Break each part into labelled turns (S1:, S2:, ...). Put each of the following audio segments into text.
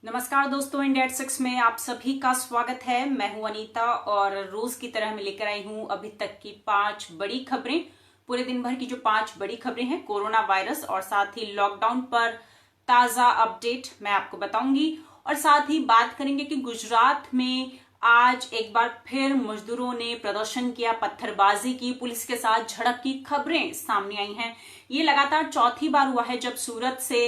S1: नमस्कार दोस्तों, India at 6 में आप सभी का स्वागत है। मैं हूं अनीता और रोज की तरह मैं लेकर आई हूं अभी तक की 5 बड़ी खबरें। पूरे दिन भर की जो 5 बड़ी खबरें हैं कोरोना वायरस और साथ ही लॉकडाउन पर ताजा अपडेट मैं आपको बताऊंगी। और साथ ही बात करेंगे कि गुजरात में आज एक बार फिर मजदूरों ने प्रदर्शन किया, पत्थरबाजी की, पुलिस के साथ झड़प की खबरें सामने आई हैं। ये लगातार चौथी बार हुआ है जब सूरत से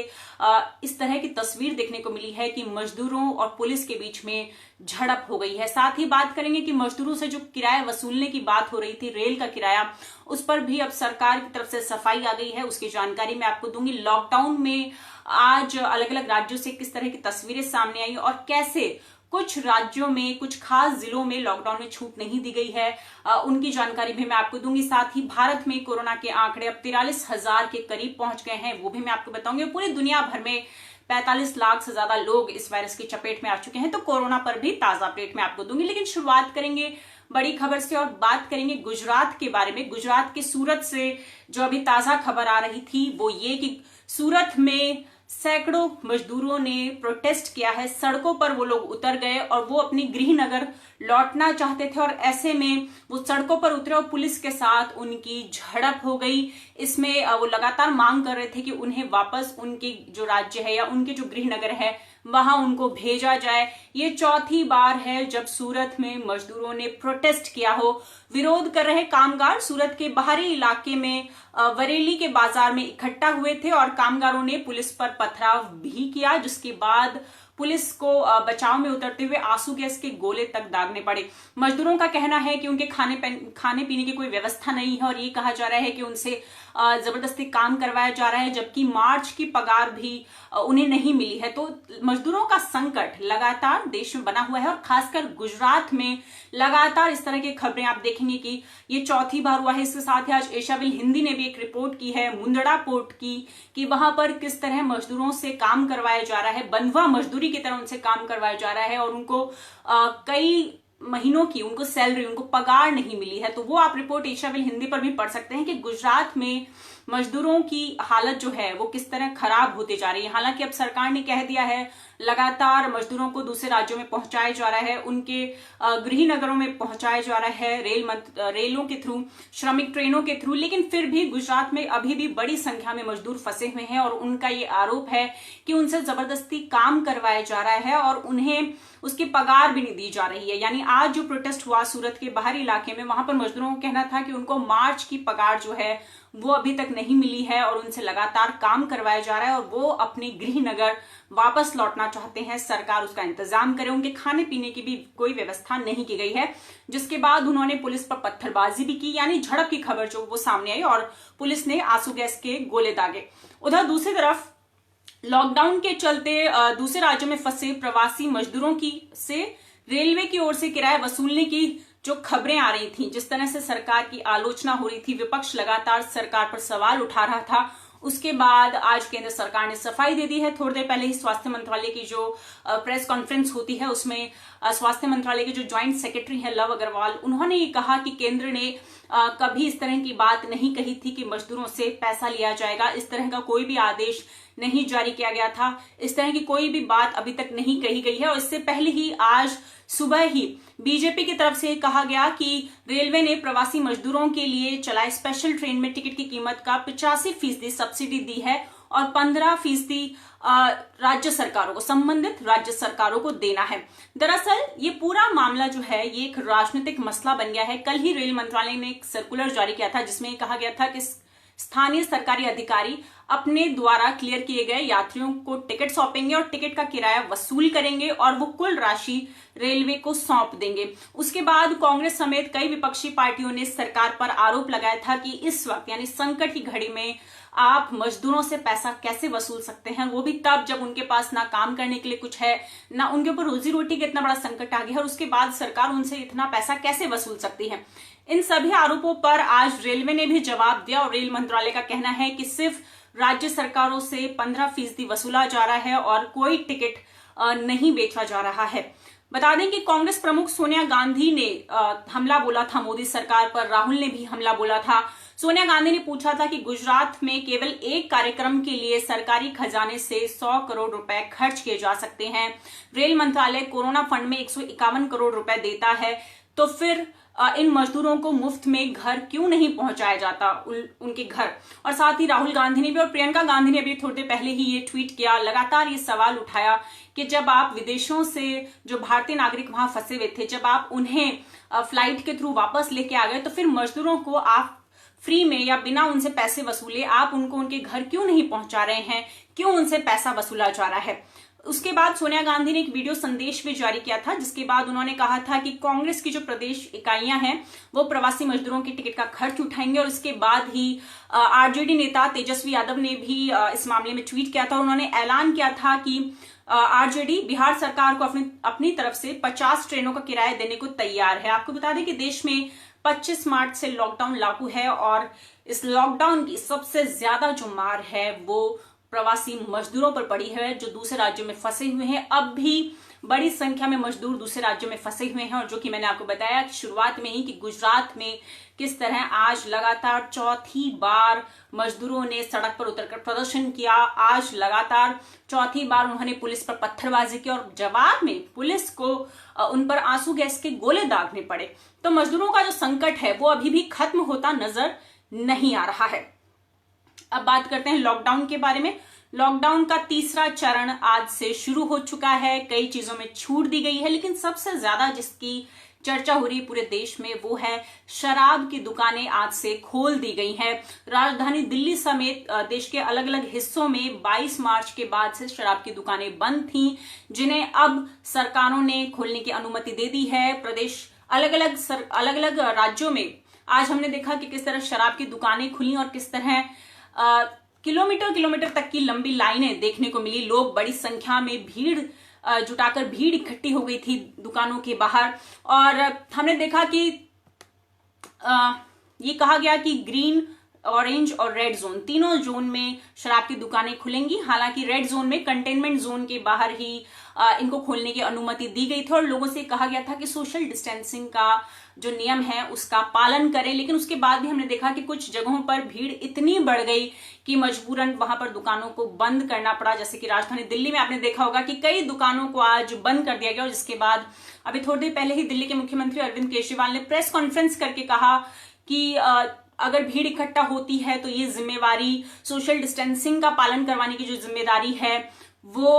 S1: इस तरह की तस्वीर देखने को मिली है कि मजदूरों और पुलिस के बीच में झड़प हो गई है। साथ ही बात करेंगे कि मजदूरों से जो किराया वसूलने की बात हो रही थी, रेल का किराया, उस पर भी अब सरकार की तरफ से सफाई आ गई है। उसकी जानकारी मैं आपको दूंगी। लॉकडाउन में आज अलग अलग राज्यों से किस तरह की तस्वीरें सामने आई और कैसे कुछ राज्यों में, कुछ खास जिलों में लॉकडाउन में छूट नहीं दी गई है, उनकी जानकारी भी मैं आपको दूंगी। साथ ही भारत में कोरोना के आंकड़े अब 43,000 के करीब पहुंच गए हैं, वो भी मैं आपको बताऊंगी। पूरी दुनिया भर में 45 लाख से ज्यादा लोग इस वायरस की चपेट में आ चुके हैं, तो कोरोना पर भी ताजा अपडेट मैं आपको दूंगी। लेकिन शुरुआत करेंगे बड़ी खबर से और बात करेंगे गुजरात के बारे में। गुजरात के सूरत से जो अभी ताजा खबर आ रही थी वो ये कि सूरत में सैकड़ों मजदूरों ने प्रोटेस्ट किया है, सड़कों पर वो लोग उतर गए और वो अपनी गृह नगर लौटना चाहते थे और ऐसे में वो सड़कों पर उतरे और पुलिस के साथ उनकी झड़प हो गई। इसमें वो लगातार मांग कर रहे थे कि उन्हें वापस उनके जो राज्य है या उनके जो गृह नगर है वहां उनको भेजा जाए। ये चौथी बार है जब सूरत में मजदूरों ने प्रोटेस्ट किया हो। विरोध कर रहे कामगार सूरत के बाहरी इलाके में बरेली के बाजार में इकट्ठा हुए थे और कामगारों ने पुलिस पर पथराव भी किया, जिसके बाद पुलिस को बचाव में उतरते हुए आंसू गैस के गोले तक दागने पड़े। मजदूरों का कहना है कि उनके खाने पीने की कोई व्यवस्था नहीं है और ये कहा जा रहा है कि उनसे जबरदस्ती काम करवाया जा रहा है, जबकि मार्च की पगार भी उन्हें नहीं मिली है। तो मजदूरों का संकट लगातार देश में बना हुआ है और खासकर गुजरात में लगातार इस तरह की खबरें आप देखेंगे कि ये चौथी बार हुआ है। इसके साथ ही आज एशियाविल हिंदी ने भी एक रिपोर्ट की है मुंदड़ा पोर्ट की कि वहां पर किस तरह मजदूरों से काम करवाया जा रहा है, बंधुआ मजदूरी की तरह उनसे काम करवाया जा रहा है और उनको कई महीनों की उनको सैलरी, उनको पगार नहीं मिली है। तो वो आप रिपोर्ट एशियाविल हिंदी पर भी पढ़ सकते हैं कि गुजरात में मजदूरों की हालत जो है वो किस तरह खराब होती जा रही है। हालांकि अब सरकार ने कह दिया है लगातार मजदूरों को दूसरे राज्यों में पहुंचाया जा रहा है, उनके गृह नगरों में पहुंचाया जा रहा है रेलों के थ्रू, श्रमिक ट्रेनों के थ्रू। लेकिन फिर भी गुजरात में अभी भी बड़ी संख्या में मजदूर फंसे हुए हैं और उनका ये आरोप है कि उनसे जबरदस्ती काम करवाया जा रहा है और उन्हें उसकी पगार भी नहीं दी जा रही है। यानी आज जो प्रोटेस्ट हुआ सूरत के बाहरी इलाके में, वहां पर मजदूरों का कहना था कि उनको मार्च की पगार जो है वो अभी तक नहीं मिली है और उनसे लगातार काम करवाया जा रहा है और वो अपने गृह नगर वापस लौटना चाहते हैं, सरकार उसका इंतजाम करे। उनके खाने पीने की भी कोई व्यवस्था नहीं की गई है, जिसके बाद उन्होंने पुलिस पर पत्थरबाजी भी की, यानी झड़प की खबर जो वो सामने आई और पुलिस ने आंसू गैस के गोले दागे। उधर दूसरी तरफ लॉकडाउन के चलते दूसरे राज्यों में फंसे प्रवासी मजदूरों की से रेलवे की ओर से किराया वसूलने की जो खबरें आ रही थी, जिस तरह से सरकार की आलोचना हो रही थी, विपक्ष लगातार सरकार पर सवाल उठा रहा था, उसके बाद आज केंद्र सरकार ने सफाई दे दी है। थोड़ी देर पहले ही स्वास्थ्य मंत्रालय की जो प्रेस कॉन्फ्रेंस होती है उसमें स्वास्थ्य मंत्रालय के जो ज्वाइंट सेक्रेटरी हैं लव अग्रवाल, उन्होंने ये कहा कि केंद्र ने कभी इस तरह की बात नहीं कही थी कि मजदूरों से पैसा लिया जाएगा। इस तरह का कोई भी आदेश नहीं जारी किया गया था, इस तरह की कोई भी बात अभी तक नहीं कही गई है। और इससे पहले ही आज सुबह ही बीजेपी की तरफ से कहा गया कि रेलवे ने प्रवासी मजदूरों के लिए चलाए स्पेशल ट्रेन में टिकट की कीमत का 85% सब्सिडी दी है और 15% राज्य सरकारों को, संबंधित राज्य सरकारों को देना है। दरअसल ये पूरा मामला जो है ये एक राजनीतिक मसला बन गया है। कल ही रेल मंत्रालय ने एक सर्कुलर जारी किया था जिसमें कहा गया था कि स्थानीय सरकारी अधिकारी अपने द्वारा क्लियर किए गए यात्रियों को टिकट सौंपेंगे और टिकट का किराया वसूल करेंगे और वो कुल राशि रेलवे को सौंप देंगे। उसके बाद कांग्रेस समेत कई विपक्षी पार्टियों ने सरकार पर आरोप लगाया था कि इस वक्त यानी संकट की घड़ी में आप मजदूरों से पैसा कैसे वसूल सकते हैं, वो भी तब जब उनके पास ना काम करने के लिए कुछ है, ना उनके ऊपर रोजी रोटी का इतना बड़ा संकट आ गया है और उसके बाद सरकार उनसे इतना पैसा कैसे वसूल सकती है। इन सभी आरोपों पर आज रेलवे ने भी जवाब दिया और रेल मंत्रालय का कहना है कि सिर्फ राज्य सरकारों से 15% वसूला जा रहा है और कोई टिकट नहीं बेचा जा रहा है। बता दें कि कांग्रेस प्रमुख सोनिया गांधी ने हमला बोला था मोदी सरकार पर, राहुल ने भी हमला बोला था। सोनिया गांधी ने पूछा था कि गुजरात में केवल एक कार्यक्रम के लिए सरकारी खजाने से 100 करोड़ रुपए खर्च किए जा सकते हैं। रेल मंत्रालय कोरोना फंड में 151 करोड़ रुपए देता है, तो फिर इन मजदूरों को मुफ्त में घर क्यों नहीं पहुंचाया जाता, उनके घर। और साथ ही राहुल गांधी ने भी और प्रियंका गांधी ने भी थोड़ी देर पहले ही ये ट्वीट किया, लगातार ये सवाल उठाया कि जब आप विदेशों से जो भारतीय नागरिक वहां फंसे हुए थे, जब आप उन्हें फ्लाइट के थ्रू वापस लेके आ गए, तो फिर मजदूरों को आप फ्री में या बिना उनसे पैसे वसूले आप उनको उनके घर क्यों नहीं पहुंचा रहे हैं, क्यों उनसे पैसा वसूला जा रहा है। उसके बाद सोनिया गांधी ने एक वीडियो संदेश भी जारी किया था, जिसके बाद उन्होंने कहा था कि कांग्रेस की जो प्रदेश इकाइयां हैं वो प्रवासी मजदूरों की टिकट का खर्च उठाएंगे। और इसके बाद ही आरजेडी नेता तेजस्वी यादव ने भी इस मामले में ट्वीट किया था। उन्होंने ऐलान किया था कि आरजेडी बिहार सरकार को अपनी तरफ से 50 ट्रेनों का किराया देने को तैयार है। आपको बता दें कि देश में 25 मार्च से लॉकडाउन लागू है और इस लॉकडाउन की सबसे ज्यादा जो मार है वो प्रवासी मजदूरों पर पड़ी है, जो दूसरे राज्यों में फंसे हुए हैं। अब भी बड़ी संख्या में मजदूर दूसरे राज्यों में फंसे हुए हैं, और जो कि मैंने आपको बताया कि शुरुआत में ही कि गुजरात में किस तरह आज लगातार चौथी बार मजदूरों ने सड़क पर उतरकर प्रदर्शन किया। आज लगातार चौथी बार उन्होंने पुलिस पर पत्थरबाजी की और जवाब में पुलिस को उन पर आंसू गैस के गोले दागने पड़े। तो मजदूरों का जो संकट है वो अभी भी खत्म होता नजर नहीं आ रहा है। अब बात करते हैं लॉकडाउन के बारे में। लॉकडाउन का तीसरा चरण आज से शुरू हो चुका है। कई चीजों में छूट दी गई है, लेकिन सबसे ज्यादा जिसकी चर्चा हो रही है पूरे देश में वो है शराब की दुकानें आज से खोल दी गई हैं। राजधानी दिल्ली समेत देश के अलग अलग हिस्सों में 22 मार्च के बाद से शराब की दुकानें बंद थीं, जिन्हें अब सरकारों ने खोलने की अनुमति दे दी है। प्रदेश अलग अलग राज्यों में आज हमने देखा कि किस तरह शराब की दुकानें खुली और किस तरह किलोमीटर तक की लंबी लाइनें देखने को मिली। लोग बड़ी संख्या में जुटाकर भीड़ इकट्ठी हो गई थी दुकानों के बाहर। और हमने देखा कि ये कहा गया कि ग्रीन, ऑरेंज और रेड जोन, तीनों जोन में शराब की दुकानें खुलेंगी। हालांकि रेड जोन में कंटेनमेंट जोन के बाहर ही इनको खोलने की अनुमति दी गई थी और लोगों से कहा गया था कि सोशल डिस्टेंसिंग का जो नियम है उसका पालन करें। लेकिन उसके बाद भी हमने देखा कि कुछ जगहों पर भीड़ इतनी बढ़ गई कि मजबूरन वहां पर दुकानों को बंद करना पड़ा। जैसे कि राजधानी दिल्ली में आपने देखा होगा कि कई दुकानों को आज बंद कर दिया गया, और जिसके बाद अभी थोड़ी देर पहले ही दिल्ली के मुख्यमंत्री अरविंद केजरीवाल ने प्रेस कॉन्फ्रेंस करके कहा कि अगर भीड़ इकट्ठा होती है तो ये जिम्मेवारी, सोशल डिस्टेंसिंग का पालन करवाने की जो जिम्मेदारी है वो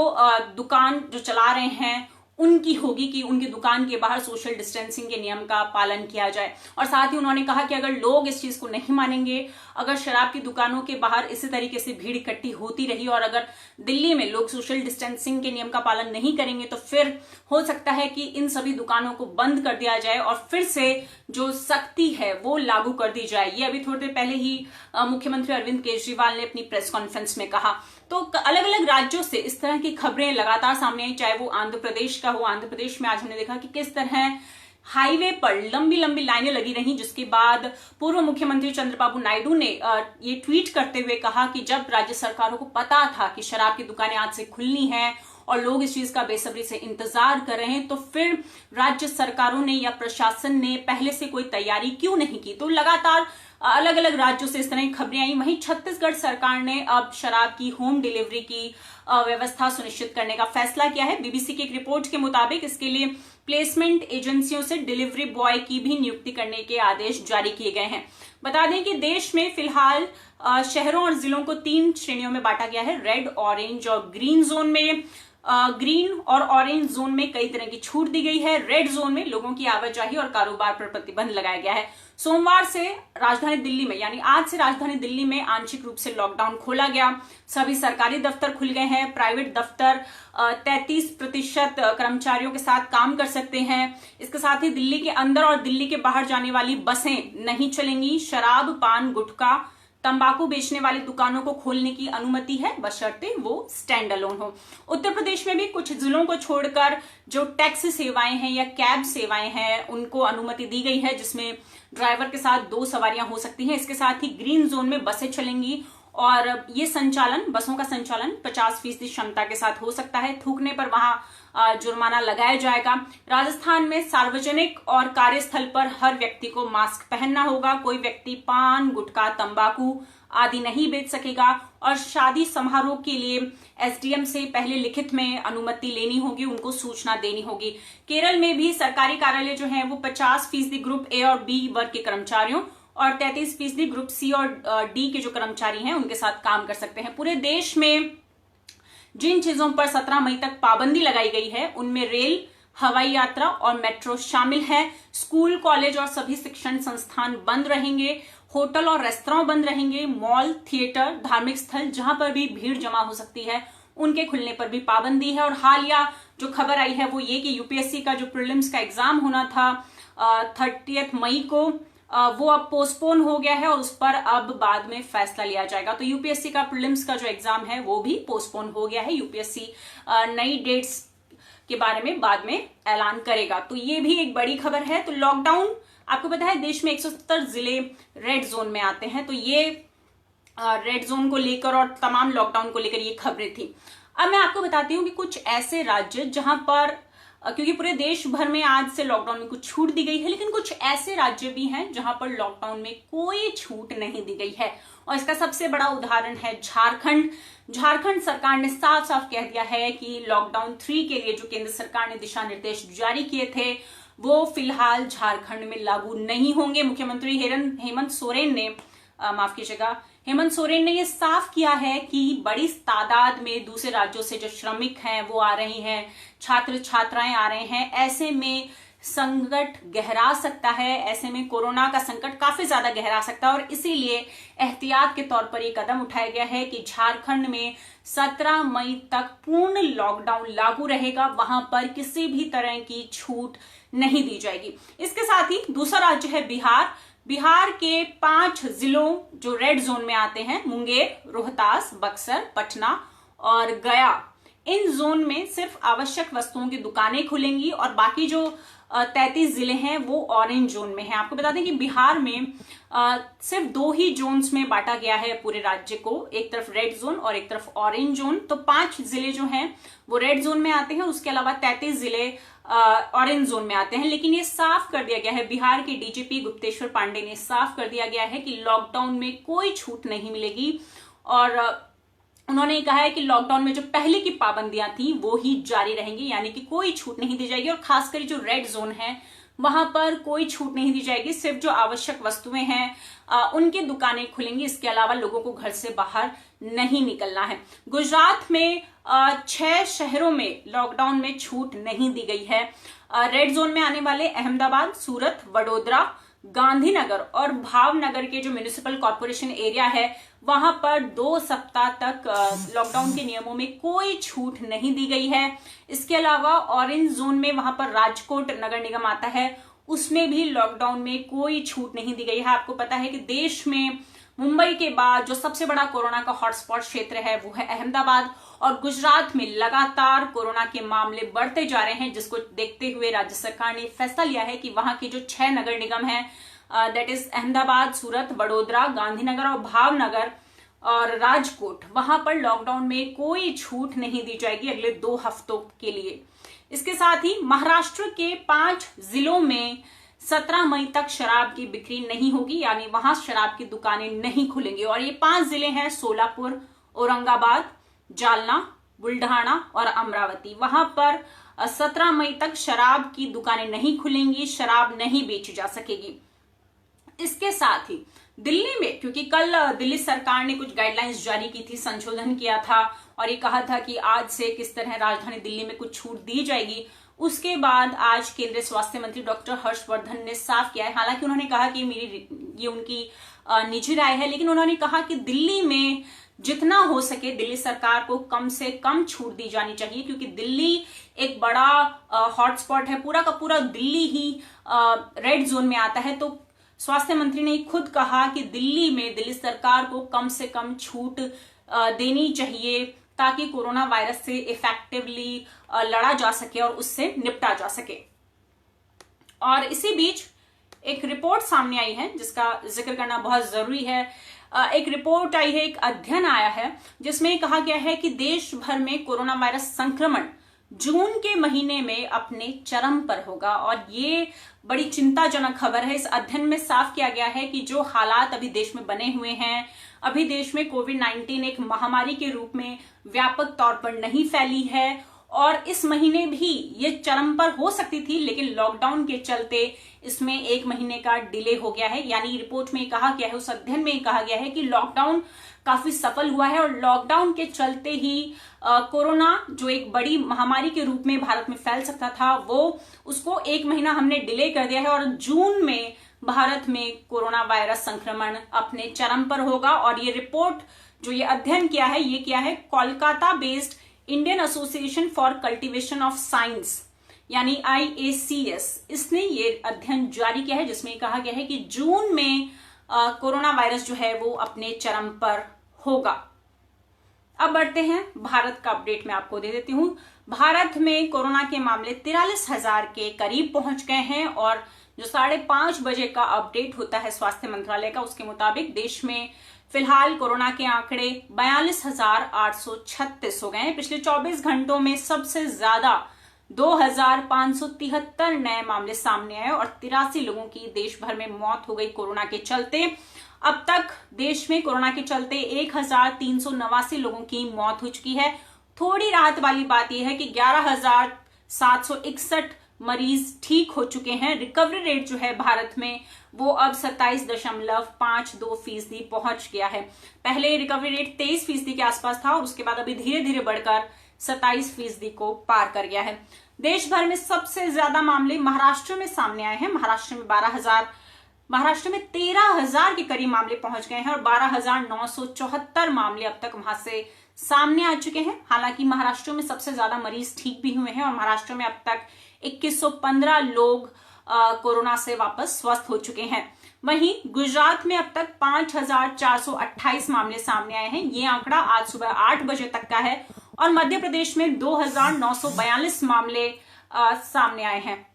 S1: दुकान जो चला रहे हैं उनकी होगी कि उनकी दुकान के बाहर सोशल डिस्टेंसिंग के नियम का पालन किया जाए। और साथ ही उन्होंने कहा कि अगर लोग इस चीज को नहीं मानेंगे, अगर शराब की दुकानों के बाहर इसी तरीके से भीड़ इकट्ठी होती रही और अगर दिल्ली में लोग सोशल डिस्टेंसिंग के नियम का पालन नहीं करेंगे तो फिर हो सकता है कि इन सभी दुकानों को बंद कर दिया जाए और फिर से जो सख्ती है वो लागू कर दी जाए। ये अभी थोड़ी देर पहले ही मुख्यमंत्री अरविंद केजरीवाल ने अपनी प्रेस कॉन्फ्रेंस में कहा। तो अलग अलग राज्यों से इस तरह की खबरें लगातार सामने आई, चाहे वो आंध्र प्रदेश का हो। आंध्र प्रदेश में आज हमने देखा कि किस तरह हाईवे पर लंबी लंबी लाइनें लगी रहीं, जिसके बाद पूर्व मुख्यमंत्री चंद्रबाबू नायडू ने ये ट्वीट करते हुए कहा कि जब राज्य सरकारों को पता था कि शराब की दुकानें आज से खुलनी हैं और लोग इस चीज का बेसब्री से इंतजार कर रहे हैं, तो फिर राज्य सरकारों ने या प्रशासन ने पहले से कोई तैयारी क्यों नहीं की। तो लगातार अलग अलग राज्यों से इस तरह की खबरें आई। वहीं छत्तीसगढ़ सरकार ने अब शराब की होम डिलीवरी की व्यवस्था सुनिश्चित करने का फैसला किया है। बीबीसी की एक रिपोर्ट के मुताबिक इसके लिए प्लेसमेंट एजेंसियों से डिलीवरी बॉय की भी नियुक्ति करने के आदेश जारी किए गए हैं। बता दें कि देश में फिलहाल शहरों और जिलों को 3 श्रेणियों में बांटा गया है। रेड, ऑरेंज और ग्रीन जोन में ग्रीन और ऑरेंज जोन में कई तरह की छूट दी गई है। रेड जोन में लोगों की आवाजाही और कारोबार पर प्रतिबंध लगाया गया है। सोमवार से राजधानी दिल्ली में, यानी आज से राजधानी दिल्ली में आंशिक रूप से लॉकडाउन खोला गया। सभी सरकारी दफ्तर खुल गए हैं। प्राइवेट दफ्तर 33% कर्मचारियों के साथ काम कर सकते हैं। इसके साथ ही दिल्ली के अंदर और दिल्ली के बाहर जाने वाली बसें नहीं चलेंगी। शराब, पान, गुटखा, तंबाकू बेचने वाली दुकानों को खोलने की अनुमति है, बशर्ते वो स्टैंड अलोन हो। उत्तर प्रदेश में भी कुछ जिलों को छोड़कर जो टैक्सी सेवाएं हैं या कैब सेवाएं हैं उनको अनुमति दी गई है, जिसमें ड्राइवर के साथ 2 सवारियां हो सकती हैं। इसके साथ ही ग्रीन जोन में बसें चलेंगी और ये संचालन, बसों का संचालन 50% क्षमता के साथ हो सकता है। थूकने पर वहां जुर्माना लगाया जाएगा। राजस्थान में सार्वजनिक और कार्यस्थल पर हर व्यक्ति को मास्क पहनना होगा। कोई व्यक्ति पान, गुटखा, तंबाकू आदि नहीं बेच सकेगा और शादी समारोह के लिए एसडीएम से पहले लिखित में अनुमति लेनी होगी, उनको सूचना देनी होगी। केरल में भी सरकारी कार्यालय जो है वो 50% ग्रुप ए और बी वर्ग के कर्मचारियों और 33% ग्रुप सी और डी के जो कर्मचारी हैं उनके साथ काम कर सकते हैं। पूरे देश में जिन चीजों पर 17 मई तक पाबंदी लगाई गई है उनमें रेल, हवाई यात्रा और मेट्रो शामिल है। स्कूल, कॉलेज और सभी शिक्षण संस्थान बंद रहेंगे। होटल और रेस्तरां बंद रहेंगे। मॉल, थिएटर, धार्मिक स्थल जहां पर भी भीड़ जमा हो सकती है उनके खुलने पर भी पाबंदी है। और हालिया जो खबर आई है वो ये कि यूपीएससी का जो प्रीलिम्स का एग्जाम होना था 30 मई को, वो अब पोस्टपोन हो गया है और उस पर अब बाद में फैसला लिया जाएगा। तो यूपीएससी का प्रीलिम्स का जो एग्जाम है वो भी पोस्टपोन हो गया है। यूपीएससी नई डेट्स के बारे में बाद में ऐलान करेगा। तो ये भी एक बड़ी खबर है। तो लॉकडाउन, आपको पता है देश में 170 जिले रेड जोन में आते हैं। तो ये रेड जोन को लेकर और तमाम लॉकडाउन को लेकर ये खबरें थी। अब मैं आपको बताती हूँ कि कुछ ऐसे राज्य जहां पर, क्योंकि पूरे देश भर में आज से लॉकडाउन में कुछ छूट दी गई है, लेकिन कुछ ऐसे राज्य भी हैं जहां पर लॉकडाउन में कोई छूट नहीं दी गई है। और इसका सबसे बड़ा उदाहरण है झारखंड। झारखंड सरकार ने साफ साफ कह दिया है कि लॉकडाउन 3 के लिए जो केंद्र सरकार ने दिशा निर्देश जारी किए थे वो फिलहाल झारखंड में लागू नहीं होंगे। मुख्यमंत्री हेमंत सोरेन ने हेमंत सोरेन ने ये साफ किया है कि बड़ी तादाद में दूसरे राज्यों से जो श्रमिक हैं वो आ रहे हैं, छात्र छात्राएं आ रहे हैं, ऐसे में संकट गहरा सकता है। ऐसे में कोरोना का संकट काफी ज्यादा गहरा सकता है और इसीलिए एहतियात के तौर पर यह कदम उठाया गया है कि झारखंड में 17 मई तक पूर्ण लॉकडाउन लागू रहेगा। वहां पर किसी भी तरह की छूट नहीं दी जाएगी। इसके साथ ही दूसरा राज्य है बिहार। बिहार के 5 जिलों जो रेड जोन में आते हैं, मुंगेर, रोहतास, बक्सर, पटना और गया, इन जोन में सिर्फ आवश्यक वस्तुओं की दुकानें खुलेंगी और बाकी जो 33 जिले हैं वो ऑरेंज जोन में हैं। आपको बता दें कि बिहार में सिर्फ 2 ही जोन्स में बांटा गया है पूरे राज्य को, एक तरफ रेड जोन और एक तरफ ऑरेंज जोन। तो 5 जिले जो हैं वो रेड जोन में आते हैं, उसके अलावा 33 जिले ऑरेंज जोन में आते हैं। लेकिन ये साफ कर दिया गया है, बिहार के डीजीपी गुप्तेश्वर पांडे ने साफ कर दिया गया है कि लॉकडाउन में कोई छूट नहीं मिलेगी और उन्होंने कहा है कि लॉकडाउन में जो पहले की पाबंदियां थी वो ही जारी रहेंगी, यानी कि कोई छूट नहीं दी जाएगी। और खासकर जो रेड जोन है वहां पर कोई छूट नहीं दी जाएगी। सिर्फ जो आवश्यक वस्तुएं हैं उनकी दुकानें खुलेंगी, इसके अलावा लोगों को घर से बाहर नहीं निकलना है। गुजरात में 6 शहरों में लॉकडाउन में छूट नहीं दी गई है। रेड जोन में आने वाले अहमदाबाद, सूरत, वडोदरा, गांधीनगर और भावनगर के जो म्युनिसिपल कॉर्पोरेशन एरिया है वहां पर 2 सप्ताह तक लॉकडाउन के नियमों में कोई छूट नहीं दी गई है। इसके अलावा ऑरेंज जोन में वहां पर राजकोट नगर निगम आता है, उसमें भी लॉकडाउन में कोई छूट नहीं दी गई है। आपको पता है कि देश में मुंबई के बाद जो सबसे बड़ा कोरोना का हॉटस्पॉट क्षेत्र है वो है अहमदाबाद और गुजरात में लगातार कोरोना के मामले बढ़ते जा रहे हैं, जिसको देखते हुए राज्य सरकार ने फैसला लिया है कि वहां के जो 6 नगर निगम हैं, दैट इज अहमदाबाद, सूरत, वडोदरा, गांधीनगर और भावनगर और राजकोट, वहां पर लॉकडाउन में कोई छूट नहीं दी जाएगी अगले 2 हफ्तों के लिए। इसके साथ ही महाराष्ट्र के 5 जिलों में 17 मई तक शराब की बिक्री नहीं होगी, यानी वहां शराब की दुकानें नहीं खुलेंगी। और ये 5 जिले हैं सोलापुर, औरंगाबाद, जालना, बुल्ढाना और अमरावती। वहां पर 17 मई तक शराब की दुकानें नहीं खुलेंगी, शराब नहीं बेची जा सकेगी। इसके साथ ही दिल्ली में, क्योंकि कल दिल्ली सरकार ने कुछ गाइडलाइंस जारी की थी, संशोधन किया था और ये कहा था कि आज से किस तरह राजधानी दिल्ली में कुछ छूट दी जाएगी। उसके बाद आज केंद्रीय स्वास्थ्य मंत्री डॉक्टर हर्षवर्धन ने साफ किया है, हालांकि उन्होंने कहा कि ये उनकी निजी राय है, लेकिन उन्होंने कहा कि दिल्ली में जितना हो सके दिल्ली सरकार को कम से कम छूट दी जानी चाहिए, क्योंकि दिल्ली एक बड़ा हॉटस्पॉट है, पूरा का पूरा दिल्ली ही रेड जोन में आता है। तो स्वास्थ्य मंत्री ने खुद कहा कि दिल्ली में दिल्ली सरकार को कम से कम छूट देनी चाहिए ताकि कोरोना वायरस से इफेक्टिवली लड़ा जा सके और उससे निपटा जा सके। और इसी बीच एक रिपोर्ट सामने आई है जिसका जिक्र करना बहुत जरूरी है। एक रिपोर्ट आई है, एक अध्ययन आया है जिसमें कहा गया है कि देश भर में कोरोना वायरस संक्रमण जून के महीने में अपने चरम पर होगा। और ये बड़ी चिंताजनक खबर है। इस अध्ययन में साफ किया गया है कि जो हालात अभी देश में बने हुए हैं, अभी देश में कोविड-19 एक महामारी के रूप में व्यापक तौर पर नहीं फैली है और इस महीने भी ये चरम पर हो सकती थी, लेकिन लॉकडाउन के चलते इसमें 1 महीने का डिले हो गया है। यानी रिपोर्ट में कहा गया है, उस अध्ययन में कहा गया है कि लॉकडाउन काफी सफल हुआ है और लॉकडाउन के चलते ही कोरोना जो एक बड़ी महामारी के रूप में भारत में फैल सकता था, वो उसको 1 महीना हमने डिले कर दिया है और जून में भारत में कोरोना वायरस संक्रमण अपने चरम पर होगा। और ये रिपोर्ट जो ये अध्ययन किया है, ये किया है Kolkata based Indian association for cultivation of science यानी IACS। इसने ये अध्ययन जारी किया है जिसमें कहा गया है कि जून में कोरोना वायरस जो है वो अपने चरम पर होगा। अब बढ़ते हैं भारत का अपडेट मैं आपको दे देती हूं। भारत में कोरोना के मामले 43,000 के करीब पहुंच गए हैं और जो 5:30 बजे का अपडेट होता है स्वास्थ्य मंत्रालय का, उसके मुताबिक देश में फिलहाल कोरोना के आंकड़े 42,836 हो गए हैं। पिछले 24 घंटों में सबसे ज्यादा 2,573 नए मामले सामने आए और 83 लोगों की देश भर में मौत हो गई कोरोना के चलते। अब तक देश में कोरोना के चलते 1,389 लोगों की मौत हो चुकी है। थोड़ी राहत वाली बात यह है कि 11,761 मरीज ठीक हो चुके हैं। रिकवरी रेट जो है भारत में वो अब 27.52% पहुंच गया है। पहले रिकवरी रेट 23% के आसपास था और उसके बाद अभी धीरे धीरे बढ़कर 27% को पार कर गया है। देश भर में सबसे ज्यादा मामले महाराष्ट्र में सामने आए हैं। महाराष्ट्र में 13,000 के करीब मामले पहुंच गए हैं और 12,974 मामले अब तक वहां से सामने आ चुके हैं। हालांकि महाराष्ट्र में सबसे ज्यादा मरीज ठीक भी हुए हैं और महाराष्ट्र में अब तक 2115 लोग कोरोना से वापस स्वस्थ हो चुके हैं। वहीं गुजरात में अब तक 5,428 मामले सामने आए हैं। ये आंकड़ा आज सुबह 8 बजे तक का है। और मध्य प्रदेश में 2,942 मामले सामने आए हैं।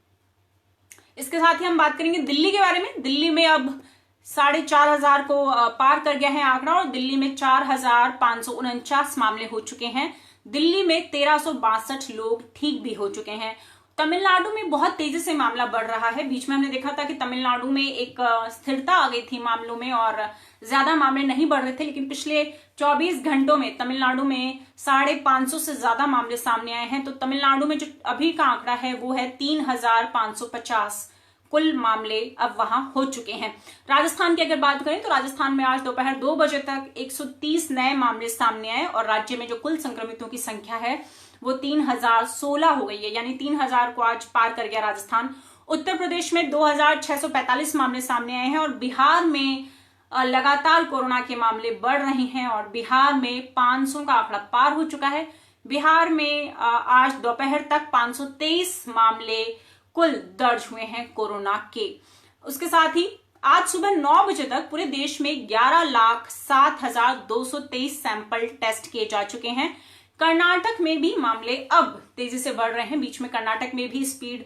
S1: इसके साथ ही हम बात करेंगे दिल्ली के बारे में। दिल्ली में अब 4,500 को पार कर गया है आंकड़ा और दिल्ली में 4,549 मामले हो चुके हैं। दिल्ली में 1,362 लोग ठीक भी हो चुके हैं। तमिलनाडु में बहुत तेजी से मामला बढ़ रहा है। बीच में हमने देखा था कि तमिलनाडु में एक स्थिरता आ गई थी मामलों में और ज्यादा मामले नहीं बढ़ रहे थे, लेकिन पिछले 24 घंटों में तमिलनाडु में 550 से ज्यादा मामले सामने आए हैं। तो तमिलनाडु में जो अभी का आंकड़ा है वो है 3,550 कुल मामले अब वहां हो चुके हैं। राजस्थान की अगर बात करें तो राजस्थान में आज दोपहर 2 बजे तक 130 नए मामले सामने आए और राज्य में जो कुल संक्रमितों की संख्या है वो 3,016 हो गई है, यानी 3,000 को आज पार कर गया राजस्थान। उत्तर प्रदेश में 2,645 मामले सामने आए हैं और बिहार में लगातार कोरोना के मामले बढ़ रहे हैं और बिहार में 500 का आंकड़ा पार हो चुका है। बिहार में आज दोपहर तक 523 मामले कुल दर्ज हुए हैं कोरोना के। उसके साथ ही आज सुबह 9 बजे तक पूरे देश में 11,07,223 सैंपल टेस्ट किए जा चुके हैं। कर्नाटक में भी मामले अब तेजी से बढ़ रहे हैं। बीच में कर्नाटक में भी स्पीड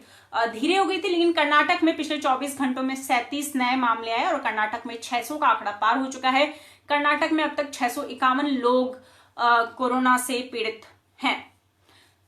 S1: धीरे हो गई थी, लेकिन कर्नाटक में पिछले 24 घंटों में 37 नए मामले आए और कर्नाटक में 600 का आंकड़ा पार हो चुका है। कर्नाटक में अब तक 651 लोग कोरोना से पीड़ित हैं।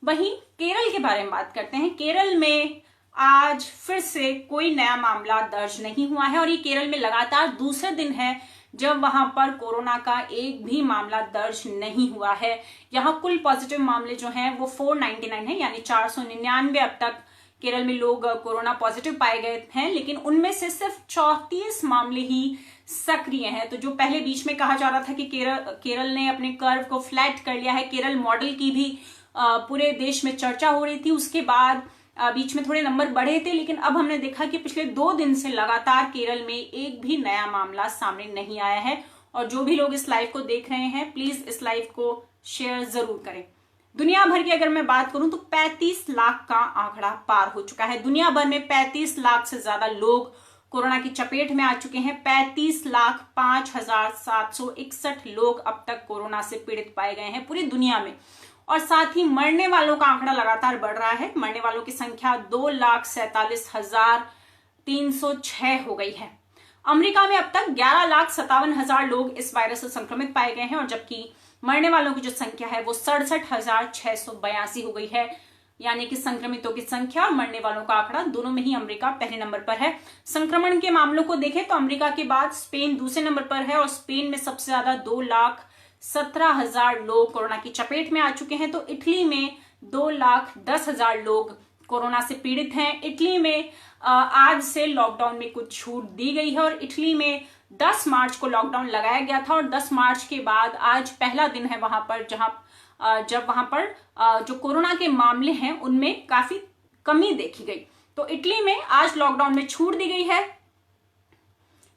S1: वहीं केरल के बारे में बात करते हैं। केरल में आज फिर से कोई नया मामला दर्ज नहीं हुआ है और ये केरल में लगातार दूसरे दिन है जब वहां पर कोरोना का एक भी मामला दर्ज नहीं हुआ है। यहाँ कुल पॉजिटिव मामले जो हैं वो 499 है, यानी 499 अब तक केरल में लोग कोरोना पॉजिटिव पाए गए हैं, लेकिन उनमें से सिर्फ 34 मामले ही सक्रिय हैं। तो जो पहले बीच में कहा जा रहा था कि केरल ने अपने कर्व को फ्लैट कर लिया है, केरल मॉडल की भी पूरे देश में चर्चा हो रही थी। उसके बाद बीच में थोड़े नंबर बढ़े थे, लेकिन अब हमने देखा कि पिछले 2 दिन से लगातार केरल में एक भी नया मामला सामने नहीं आया है। और जो भी लोग इस लाइव को देख रहे हैं, प्लीज इस लाइव को शेयर जरूर करें। दुनिया भर की अगर मैं बात करूं तो 35 लाख का आंकड़ा पार हो चुका है। दुनिया भर में 35 लाख से ज्यादा लोग कोरोना की चपेट में आ चुके हैं। 35,05,761 लोग अब तक कोरोना से पीड़ित पाए गए हैं पूरी दुनिया में। और साथ ही मरने वालों का आंकड़ा लगातार बढ़ रहा है। मरने वालों की संख्या 2,47,306 हो गई है। अमेरिका में अब तक 11,57,000 लोग इस वायरस से संक्रमित पाए गए हैं और जबकि मरने वालों की जो संख्या है वो 67,682 हो गई है। यानी कि संक्रमितों की संख्या और मरने वालों का आंकड़ा दोनों में ही अमेरिका पहले नंबर पर है। संक्रमण के मामलों को देखें तो अमेरिका के बाद स्पेन दूसरे नंबर पर है और स्पेन में सबसे ज्यादा 2,17,000 लोग कोरोना की चपेट में आ चुके हैं। तो इटली में 2,10,000 लोग कोरोना से पीड़ित हैं। इटली में आज से लॉकडाउन में कुछ छूट दी गई है और इटली में 10 मार्च को लॉकडाउन लगाया गया था और 10 मार्च के बाद आज पहला दिन है वहां पर जब वहां पर जो कोरोना के मामले हैं उनमें काफी कमी देखी गई। तो इटली में आज लॉकडाउन में छूट दी गई है।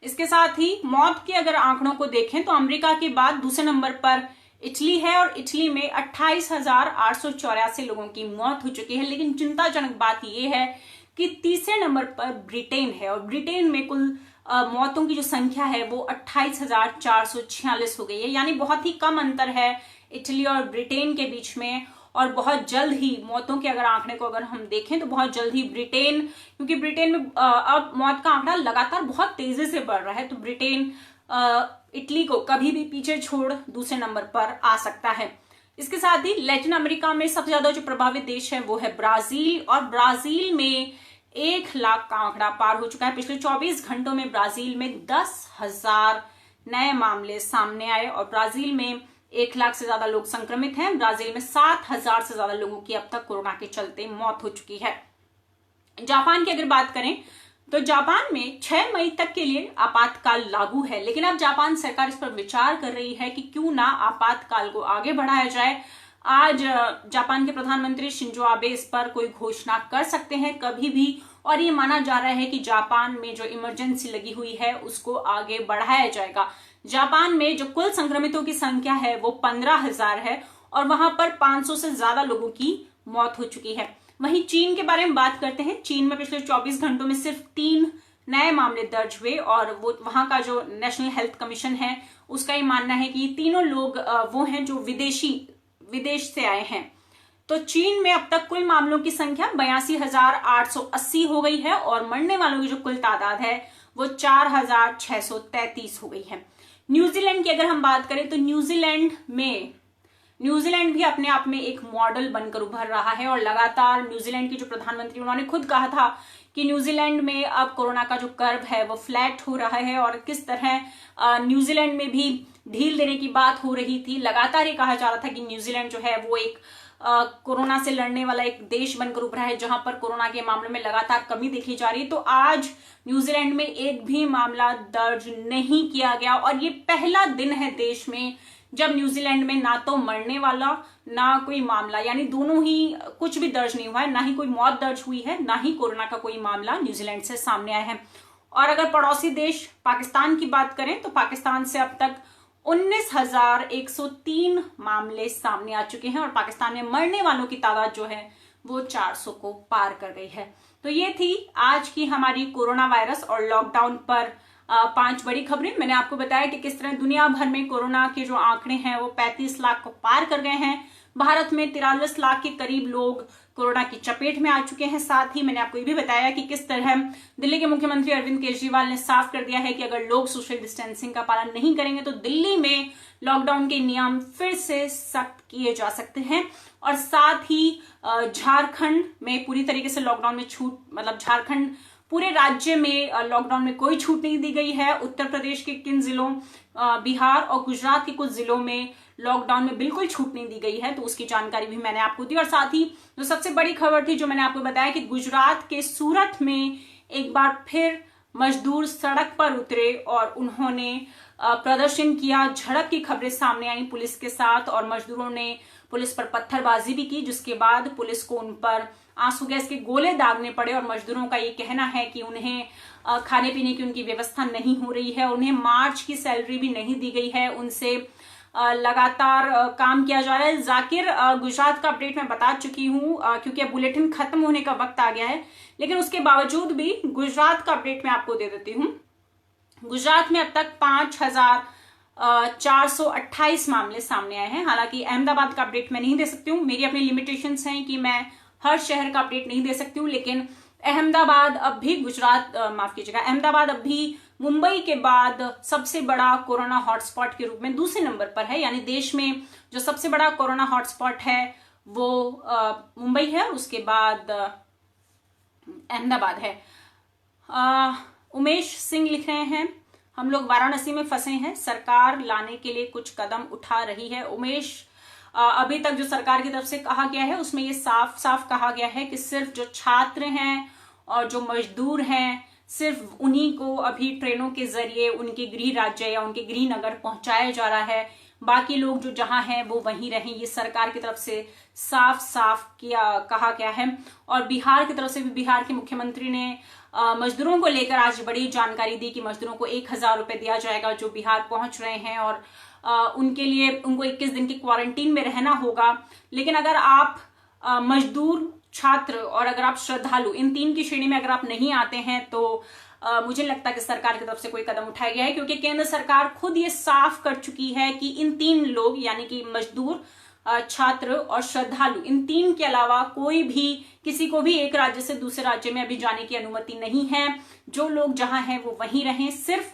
S1: इसके साथ ही मौत के अगर आंकड़ों को देखें तो अमेरिका के बाद दूसरे नंबर पर इटली है और इटली में 28,884 लोगों की मौत हो चुकी है। लेकिन चिंताजनक बात यह है कि तीसरे नंबर पर ब्रिटेन है और ब्रिटेन में कुल मौतों की जो संख्या है वो 28,446 हो गई है। यानी बहुत ही कम अंतर है इटली और ब्रिटेन के बीच में और बहुत जल्द ही मौतों के अगर आंकड़े को अगर हम देखें तो बहुत जल्द ही ब्रिटेन, क्योंकि ब्रिटेन में अब मौत का आंकड़ा लगातार बहुत तेजी से बढ़ रहा है, तो ब्रिटेन इटली को कभी भी पीछे छोड़ दूसरे नंबर पर आ सकता है। इसके साथ ही लैटिन अमेरिका में सबसे ज्यादा जो प्रभावित देश है वो है ब्राजील और ब्राजील में 1 लाख का आंकड़ा पार हो चुका है। पिछले 24 घंटों में ब्राजील में 10,000 नए मामले सामने आए और ब्राजील में 1 लाख से ज्यादा लोग संक्रमित हैं। ब्राजील में 7,000 से ज्यादा लोगों की अब तक कोरोना के चलते मौत हो चुकी है। जापान की अगर बात करें तो जापान में 6 मई तक के लिए आपातकाल लागू है, लेकिन अब जापान सरकार इस पर विचार कर रही है कि क्यों ना आपातकाल को आगे बढ़ाया जाए। आज जापान के प्रधानमंत्री शिंजो आबे इस पर कोई घोषणा कर सकते हैं कभी भी और ये माना जा रहा है कि जापान में जो इमरजेंसी लगी हुई है उसको आगे बढ़ाया जाएगा। जापान में जो कुल संक्रमितों की संख्या है वो 15,000 है और वहां पर 500 से ज्यादा लोगों की मौत हो चुकी है। वहीं चीन के बारे में बात करते हैं। चीन में पिछले 24 घंटों में सिर्फ 3 नए मामले दर्ज हुए और वो वहां का जो नेशनल हेल्थ कमीशन है उसका ये मानना है कि ये तीनों लोग वो हैं जो विदेश से आए हैं। तो चीन में अब तक कुल मामलों की संख्या 82,880 हो गई है और मरने वालों की जो कुल तादाद है वो 4,633 हो गई है। न्यूजीलैंड की अगर हम बात करें तो न्यूजीलैंड भी अपने आप में एक मॉडल बनकर उभर रहा है और लगातार न्यूजीलैंड के जो प्रधानमंत्री उन्होंने खुद कहा था कि न्यूजीलैंड में अब कोरोना का जो कर्व है वो फ्लैट हो रहा है और किस तरह न्यूजीलैंड में भी ढील देने की बात हो रही थी। लगातार ये कहा जा रहा था कि न्यूजीलैंड जो है वो एक कोरोना से लड़ने वाला एक देश बनकर उभरा है जहां पर कोरोना के मामलों में लगातार कमी देखी जा रही है। तो आज न्यूजीलैंड में एक भी मामला दर्ज नहीं किया गया और ये पहला दिन है देश में जब न्यूजीलैंड में ना तो मरने वाला ना कोई मामला, यानी दोनों ही कुछ भी दर्ज नहीं हुआ है, ना ही कोई मौत दर्ज हुई है, ना ही कोरोना का कोई मामला न्यूजीलैंड से सामने आया है। और अगर पड़ोसी देश पाकिस्तान की बात करें तो पाकिस्तान से अब तक 19,103 मामले सामने आ चुके हैं और पाकिस्तान में मरने वालों की तादाद जो है वो 400 को पार कर गई है। तो ये थी आज की हमारी कोरोना वायरस और लॉकडाउन पर 5 बड़ी खबरें। मैंने आपको बताया कि किस तरह दुनिया भर में कोरोना के जो आंकड़े हैं वो 35 लाख को पार कर गए हैं। भारत में 43 लाख के करीब लोग कोरोना की चपेट में आ चुके हैं। साथ ही मैंने आपको ये भी बताया कि किस तरह दिल्ली के मुख्यमंत्री अरविंद केजरीवाल ने साफ कर दिया है कि अगर लोग सोशल डिस्टेंसिंग का पालन नहीं करेंगे तो दिल्ली में लॉकडाउन के नियम फिर से सख्त किए जा सकते हैं। और साथ ही झारखंड में पूरी तरीके से लॉकडाउन में छूट, मतलब झारखंड पूरे राज्य में लॉकडाउन में कोई छूट नहीं दी गई है। उत्तर प्रदेश के किन जिलों, बिहार और गुजरात के कुछ जिलों में लॉकडाउन में बिल्कुल छूट नहीं दी गई है, तो उसकी जानकारी भी मैंने आपको दी। और साथ ही जो सबसे बड़ी खबर थी जो मैंने आपको बताया कि गुजरात के सूरत में एक बार फिर मजदूर सड़क पर उतरे और उन्होंने प्रदर्शन किया। झड़प की खबरें सामने आई पुलिस के साथ और मजदूरों ने पुलिस पर पत्थरबाजी भी की, जिसके बाद पुलिस को उन पर आंसू गैस के गोले दागने पड़े। और मजदूरों का ये कहना है कि उन्हें खाने पीने की उनकी व्यवस्था नहीं हो रही है, उन्हें मार्च की सैलरी भी नहीं दी गई है, उनसे लगातार काम किया जा रहा है। जाकिर, गुजरात का अपडेट मैं बता चुकी हूँ क्योंकि अब बुलेटिन खत्म होने का वक्त आ गया है, लेकिन उसके बावजूद भी गुजरात का अपडेट मैं आपको दे देती हूँ। गुजरात में अब तक 5,428 मामले सामने आए हैं। हालांकि अहमदाबाद का अपडेट मैं नहीं दे सकती हूँ, मेरी अपनी लिमिटेशंस हैं कि मैं हर शहर का अपडेट नहीं दे सकती हूँ, लेकिन अहमदाबाद अब भी अहमदाबाद अब भी मुंबई के बाद सबसे बड़ा कोरोना हॉटस्पॉट के रूप में दूसरे नंबर पर है। यानी देश में जो सबसे बड़ा कोरोना हॉटस्पॉट है वो मुंबई है, उसके बाद अहमदाबाद है। उमेश सिंह लिख रहे हैं, हम लोग वाराणसी में फंसे हैं, सरकार लाने के लिए कुछ कदम उठा रही है। उमेश, अभी तक जो सरकार की तरफ से कहा गया है उसमें ये साफ साफ कहा गया है कि सिर्फ जो छात्र हैं और जो मजदूर हैं सिर्फ उन्हीं को अभी ट्रेनों के जरिए उनके गृह राज्य या उनके गृह नगर पहुंचाया जा रहा है, बाकी लोग जो जहां हैं वो वहीं रहें। ये सरकार की तरफ से साफ साफ कहा गया है। और बिहार की तरफ से भी बिहार के मुख्यमंत्री ने मजदूरों को लेकर आज बड़ी जानकारी दी कि मजदूरों को 1000 रुपए दिया जाएगा जो बिहार पहुंच रहे हैं, और उनके लिए उनको 21 दिन की क्वारंटीन में रहना होगा। लेकिन अगर आप मजदूर, छात्र और अगर आप श्रद्धालु, इन तीन की श्रेणी में अगर आप नहीं आते हैं तो मुझे लगता है कि सरकार की तरफ से कोई कदम उठाया गया है, क्योंकि केंद्र सरकार खुद ये साफ कर चुकी है कि इन तीन लोग यानी कि मजदूर, छात्र और श्रद्धालु, इन तीन के अलावा कोई भी किसी को भी एक राज्य से दूसरे राज्य में अभी जाने की अनुमति नहीं है। जो लोग जहां हैं वो वहीं रहें। सिर्फ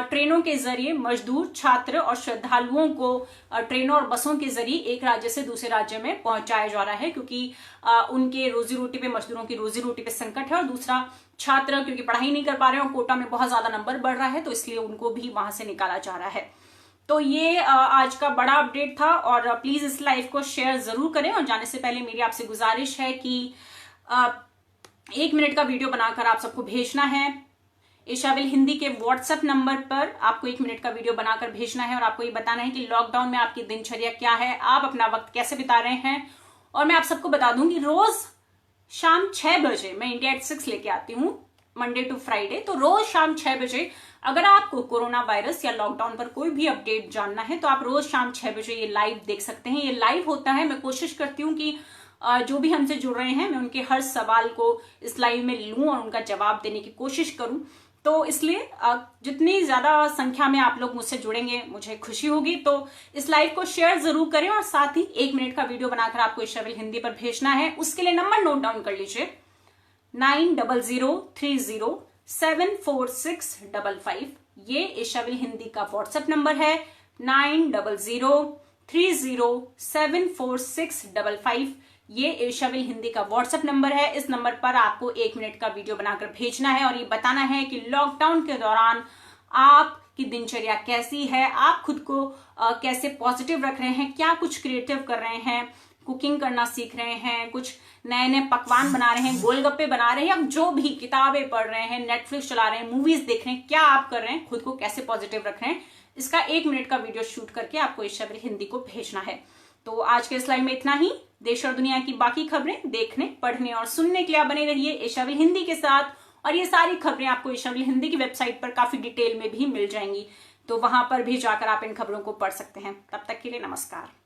S1: ट्रेनों के जरिए मजदूर, छात्र और श्रद्धालुओं को ट्रेनों और बसों के जरिए एक राज्य से दूसरे राज्य में पहुंचाया जा रहा है, क्योंकि उनके रोजी रोटी पे, मजदूरों की रोजी रोटी पे संकट है। और दूसरा, छात्र क्योंकि पढ़ाई नहीं कर पा रहे हैं और कोटा में बहुत ज्यादा नंबर बढ़ रहा है, तो इसलिए उनको भी वहां से निकाला जा रहा है। तो ये आज का बड़ा अपडेट था, और प्लीज इस लाइव को शेयर जरूर करें। और जाने से पहले मेरी आपसे गुजारिश है कि 1 मिनट का वीडियो बनाकर आप सबको भेजना है। एशाविल हिंदी के व्हाट्सएप नंबर पर आपको 1 मिनट का वीडियो बनाकर भेजना है और आपको ये बताना है कि लॉकडाउन में आपकी दिनचर्या क्या है, आप अपना वक्त कैसे बिता रहे हैं। और मैं आप सबको बता दूं कि रोज शाम 6 बजे मैं इंडिया एट 6 लेके आती हूँ, मंडे टू फ्राइडे। तो रोज शाम 6 बजे अगर आपको कोरोना वायरस या लॉकडाउन पर कोई भी अपडेट जानना है तो आप रोज शाम 6 बजे ये लाइव देख सकते हैं। ये लाइव होता है, मैं कोशिश करती हूँ कि जो भी हमसे जुड़ रहे हैं मैं उनके हर सवाल को इस लाइव में लूं और उनका जवाब देने की कोशिश करूं। तो इसलिए जितनी ज्यादा संख्या में आप लोग मुझसे जुड़ेंगे मुझे खुशी होगी। तो इस लाइव को शेयर जरूर करें और साथ ही 1 मिनट का वीडियो बनाकर आपको एशाविल हिंदी पर भेजना है। उसके लिए नंबर नोट डाउन कर लीजिए, 9003074655। ये एशाविल हिंदी का व्हाट्सएप नंबर है, 9003074655। ये एशाविल हिंदी का व्हाट्सएप नंबर है। इस नंबर पर आपको 1 मिनट का वीडियो बनाकर भेजना है और ये बताना है कि लॉकडाउन के दौरान आपकी दिनचर्या कैसी है, आप खुद को कैसे पॉजिटिव रख रहे हैं, क्या कुछ क्रिएटिव कर रहे हैं, कुकिंग करना सीख रहे हैं, कुछ नए नए पकवान बना रहे हैं, गोलगप्पे बना रहे हैं, या जो भी किताबें पढ़ रहे हैं, नेटफ्लिक्स चला रहे हैं, मूवीज देख रहे हैं, क्या आप कर रहे हैं, खुद को कैसे पॉजिटिव रख रहे हैं, इसका 1 मिनट का वीडियो शूट करके आपको एशाविल हिंदी को भेजना है। तो आज के स्लाइड में इतना ही। देश और दुनिया की बाकी खबरें देखने, पढ़ने और सुनने के लिए बने रहिए एशाविल हिंदी के साथ। और ये सारी खबरें आपको एशाविल हिंदी की वेबसाइट पर काफी डिटेल में भी मिल जाएंगी, तो वहां पर भी जाकर आप इन खबरों को पढ़ सकते हैं। तब तक के लिए नमस्कार।